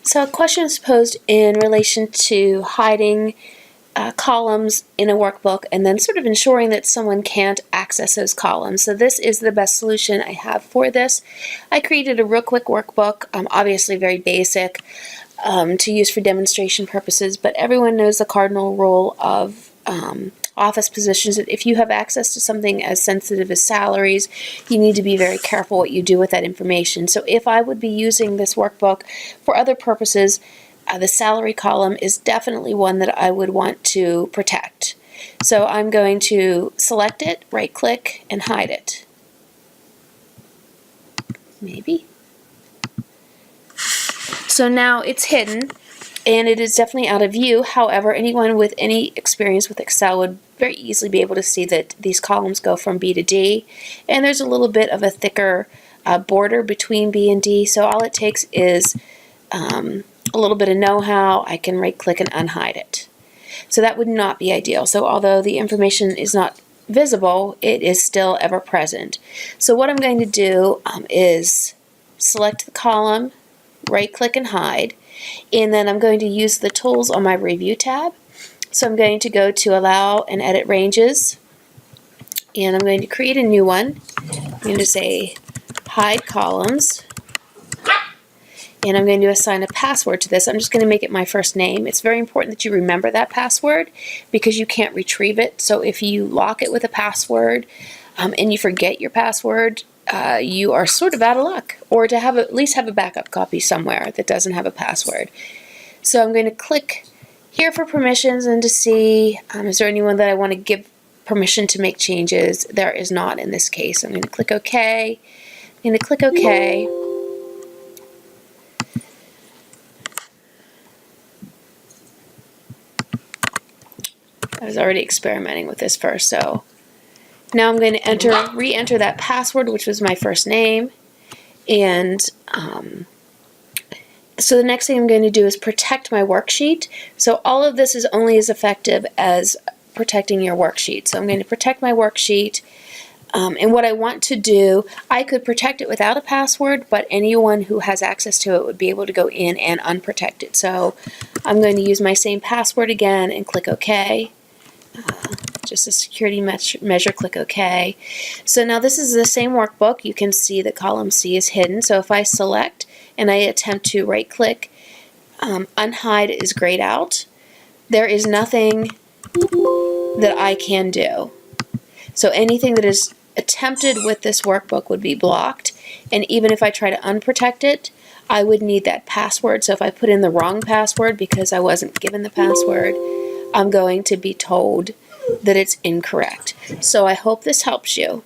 So a question is posed in relation to hiding columns in a workbook and then sort of ensuring that someone can't access those columns. So this is the best solution I have for this. I created a real quick workbook, obviously very basic, to use for demonstration purposes, but everyone knows the cardinal rule of office positions. That if you have access to something as sensitive as salaries, you need to be very careful what you do with that information. So if I would be using this workbook for other purposes, the salary column is definitely one that I would want to protect. So I'm going to select it, right click, and hide it. Maybe. So now it's hidden and it is definitely out of view. However, anyone with any experience with Excel would very easily be able to see that these columns go from B to D, and there's a little bit of a thicker border between B and D, so all it takes is a little bit of know-how. I can right click and unhide it. So that would not be ideal. So although the information is not visible, it is still ever present. So what I'm going to do is select the column, right click and hide, and then I'm going to use the tools on my review tab. So I'm going to go to allow and edit ranges, and I'm going to create a new one. I'm going to say hide columns, and I'm going to assign a password to this. I'm just going to make it my first name. It's very important that you remember that password because you can't retrieve it. So if you lock it with a password and you forget your password, you are sort of out of luck, or to have at least have a backup copy somewhere that doesn't have a password. So I'm going to click here for permissions and to see is there anyone that I want to give permission to make changes. There is not in this case. I'm going to click OK. I'm going to click OK. I was already experimenting with this first, so now I'm going to re-enter that password, which was my first name, and so the next thing I'm going to do is protect my worksheet. So all of this is only as effective as protecting your worksheet. So I'm going to protect my worksheet, and what I want to do, I could protect it without a password, but anyone who has access to it would be able to go in and unprotect it. So I'm going to use my same password again and click OK. Just a security measure, click OK. So now this is the same workbook. You can see that column C is hidden. So if I select and I attempt to right click, unhide is grayed out. There is nothing that I can do. So anything that is attempted with this workbook would be blocked, and even if I try to unprotect it, I would need that password. So if I put in the wrong password because I wasn't given the password, I'm going to be told that it's incorrect. So I hope this helps you.